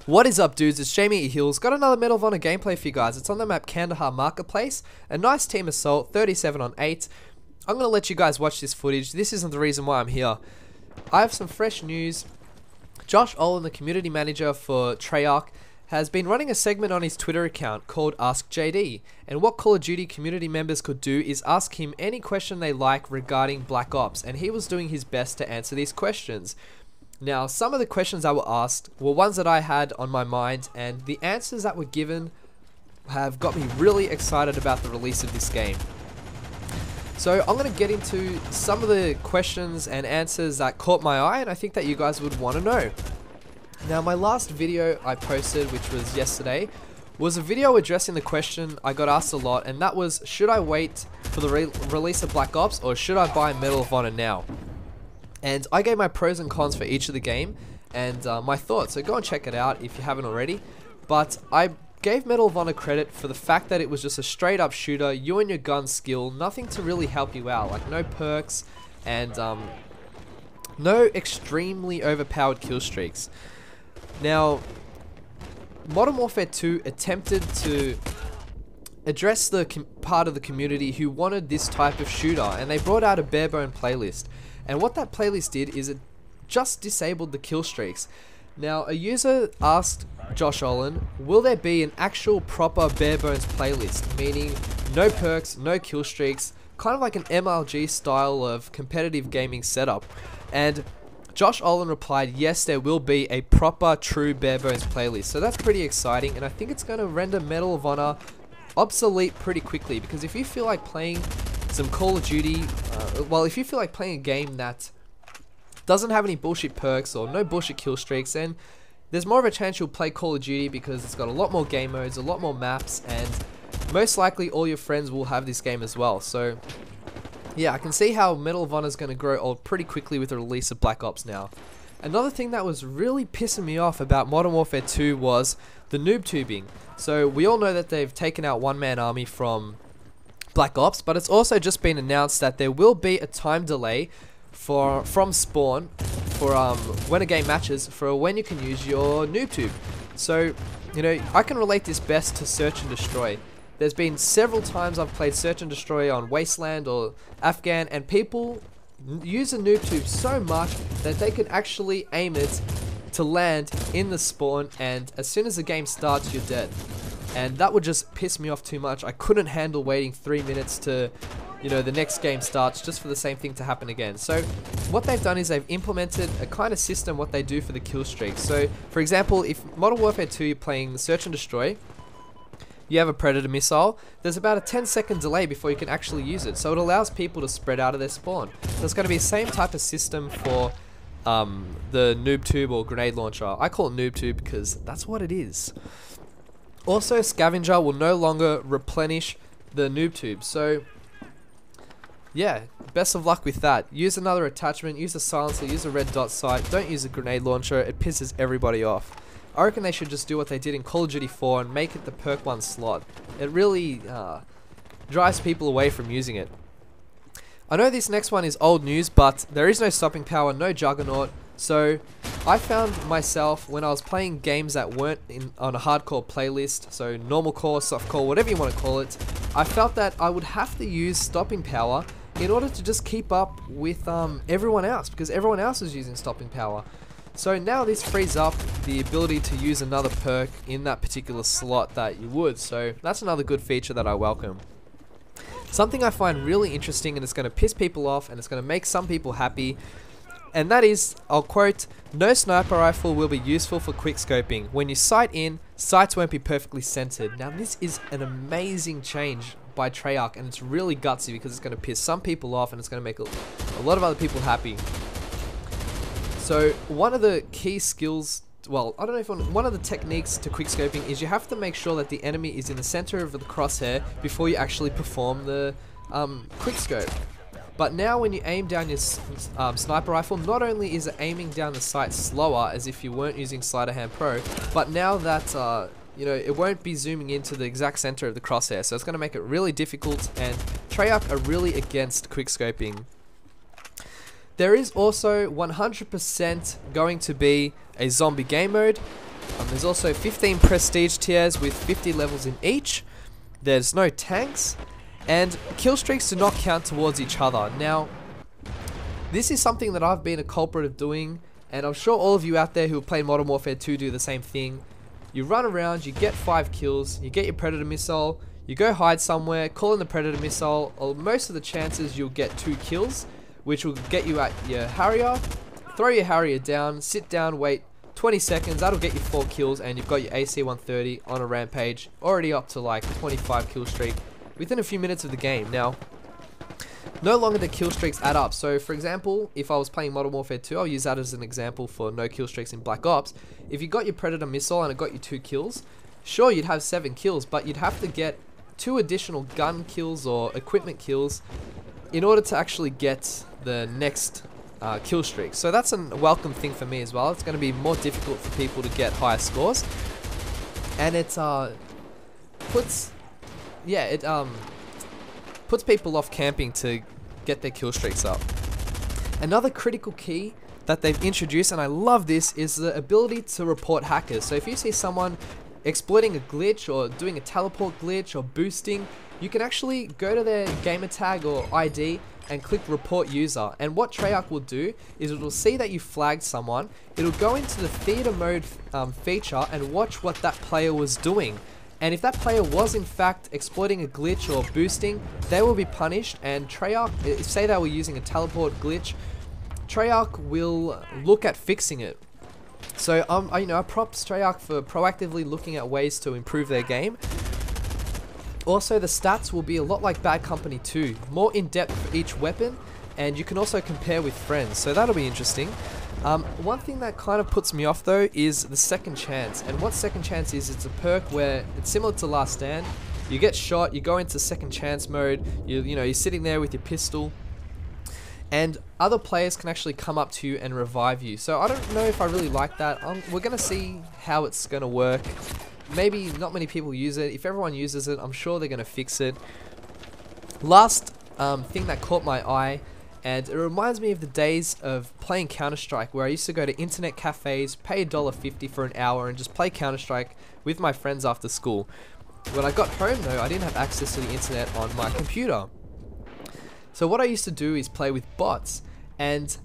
What is up, dudes? It's JamieEHILLS. Got another Medal of Honor gameplay for you guys. It's on the map Kandahar Marketplace. A nice team assault, 37 on 8. I'm going to let you guys watch this footage. This isn't the reason why I'm here. I have some fresh news. Josh Olin, the community manager for Treyarch, has been running a segment on his Twitter account called Ask JD. And what Call of Duty community members could do is ask him any question they like regarding Black Ops. And he was doing his best to answer these questions. Now, some of the questions I were asked were ones that I had on my mind, and the answers that were given have got me really excited about the release of this game. So I'm going to get into some of the questions and answers that caught my eye, and I think that you guys would want to know. Now, my last video I posted, which was yesterday, was a video addressing the question I got asked a lot, and that was, should I wait for the release of Black Ops, or should I buy Medal of Honor now? And I gave my pros and cons for each of the game and my thoughts, so go and check it out if you haven't already. But I gave Medal of Honor credit for the fact that it was just a straight up shooter, you and your gun skill, nothing to really help you out, like no perks and no extremely overpowered kill streaks. Now, Modern Warfare 2 attempted to address the part of the community who wanted this type of shooter, and they brought out a Barebones playlist. And what that playlist did is it just disabled the kill streaks. Now, a user asked Josh Olin, will there be an actual proper Barebones playlist, meaning no perks, no kill streaks, kind of like an MLG style of competitive gaming setup? And Josh Olin replied, yes, there will be a proper, true Barebones playlist. So that's pretty exciting, and I think it's going to render Medal of Honor obsolete pretty quickly, because if you feel like playing some Call of Duty, if you feel like playing a game that doesn't have any bullshit perks or no bullshit kill streaks, then there's more of a chance you'll play Call of Duty because it's got a lot more game modes, a lot more maps, and most likely all your friends will have this game as well. So yeah, I can see how Medal of Honor is going to grow old pretty quickly with the release of Black Ops now. Another thing that was really pissing me off about Modern Warfare 2 was the noob tubing. So we all know that they've taken out one-man army from Black Ops, but it's also just been announced that there will be a time delay from spawn for when a game matches for when you can use your noob tube. So, you know, I can relate this best to Search and Destroy. There's been several times I've played Search and Destroy on Wasteland or Afghan, and people use a noob tube so much that they can actually aim it to land in the spawn, and as soon as the game starts, you're dead. And that would just piss me off too much. I couldn't handle waiting 3 minutes to, you know, the next game starts just for the same thing to happen again. So what they've done is they've implemented a kind of system what they do for the kill streaks. So for example, if Modern Warfare 2 you're playing Search and Destroy, you have a Predator missile, there's about a 10-second delay before you can actually use it. So it allows people to spread out of their spawn. So it's going to be the same type of system for the noob tube or grenade launcher. I call it noob tube because that's what it is. Also, Scavenger will no longer replenish the noob tube. So yeah, best of luck with that. Use another attachment, use a silencer, use a red dot sight, don't use a grenade launcher, it pisses everybody off. I reckon they should just do what they did in Call of Duty 4 and make it the Perk 1 slot. It really drives people away from using it. I know this next one is old news, but there is no stopping power, no juggernaut. So I found myself, when I was playing games that weren't on a hardcore playlist, so normal core, soft core, whatever you want to call it, I felt that I would have to use stopping power in order to just keep up with everyone else, because everyone else is using stopping power. So now this frees up the ability to use another perk in that particular slot that you would. So that's another good feature that I welcome. Something I find really interesting, and it's going to piss people off and it's going to make some people happy, and that is, I'll quote, no sniper rifle will be useful for quick scoping. When you sight in, sights won't be perfectly centered. Now this is an amazing change by Treyarch, and it's really gutsy because it's going to piss some people off and it's going to make a lot of other people happy. So one of the key skills, well, I don't know if one of the techniques to quickscoping is you have to make sure that the enemy is in the center of the crosshair before you actually perform the quickscope. But now when you aim down your sniper rifle, not only is it aiming down the sight slower as if you weren't using Sleight of Hand Pro, but now that you know, it won't be zooming into the exact center of the crosshair, so it's going to make it really difficult, and Treyarch are really against quickscoping. There is also 100% going to be a zombie game mode, There's also 15 prestige tiers with 50 levels in each. There's no tanks, and kill streaks do not count towards each other. Now, this is something that I've been a culprit of doing, and I'm sure all of you out there who have played Modern Warfare 2 do the same thing. You run around, you get 5 kills, you get your Predator missile, you go hide somewhere, call in the Predator missile, or most of the chances you'll get 2 kills, which will get you at your Harrier, throw your Harrier down, sit down, wait 20 seconds, that'll get you 4 kills, and you've got your AC-130 on a rampage, already up to like 25 kill streak within a few minutes of the game. Now, no longer do kill streaks add up. So for example, if I was playing Modern Warfare 2, I'll use that as an example for no kill streaks in Black Ops. If you got your Predator missile and it got you 2 kills, sure, you'd have 7 kills, but you'd have to get 2 additional gun kills or equipment kills in order to actually get the next kill streak. So that's a welcome thing for me as well. It's going to be more difficult for people to get higher scores, and it puts people off camping to get their kill streaks up. Another critical key that they've introduced, and I love this, is the ability to report hackers. So if you see someone exploiting a glitch or doing a teleport glitch or boosting, you can actually go to their gamer tag or ID and click report user, and what Treyarch will do is it will see that you flagged someone, it'll go into the theater mode feature and watch what that player was doing. And if that player was in fact exploiting a glitch or boosting, they will be punished, and Treyarch, say they were using a teleport glitch, Treyarch will look at fixing it. So I props Treyarch for proactively looking at ways to improve their game. Also, the stats will be a lot like Bad Company 2, more in depth for each weapon, and you can also compare with friends, so that'll be interesting. One thing that kind of puts me off though is the second chance, and what second chance is, it's a perk where it's similar to Last Stand. You get shot, you go into second chance mode, you're sitting there with your pistol, and other players can actually come up to you and revive you. So I don't know if I really like that. We're going to see how it's going to work. Maybe not many people use it. If everyone uses it, I'm sure they're going to fix it. Last thing that caught my eye, and it reminds me of the days of playing Counter-Strike, where I used to go to internet cafes, pay $1.50 for an hour, and just play Counter-Strike with my friends after school. When I got home though, I didn't have access to the internet on my computer. So what I used to do is play with bots, and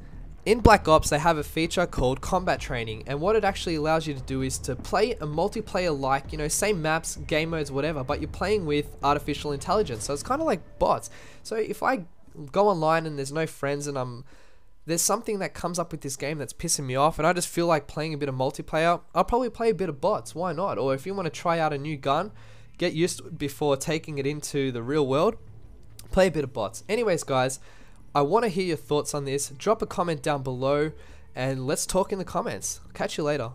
in Black Ops they have a feature called combat training, and what it actually allows you to do is to play a multiplayer like, same maps, game modes, whatever, but you're playing with artificial intelligence, so it's kind of like bots. So if I go online and there's no friends and there's something that comes up with this game that's pissing me off and I just feel like playing a bit of multiplayer, I'll probably play a bit of bots, why not? Or if you want to try out a new gun, get used to it before taking it into the real world, play a bit of bots. Anyways guys, I want to hear your thoughts on this. Drop a comment down below and let's talk in the comments. Catch you later.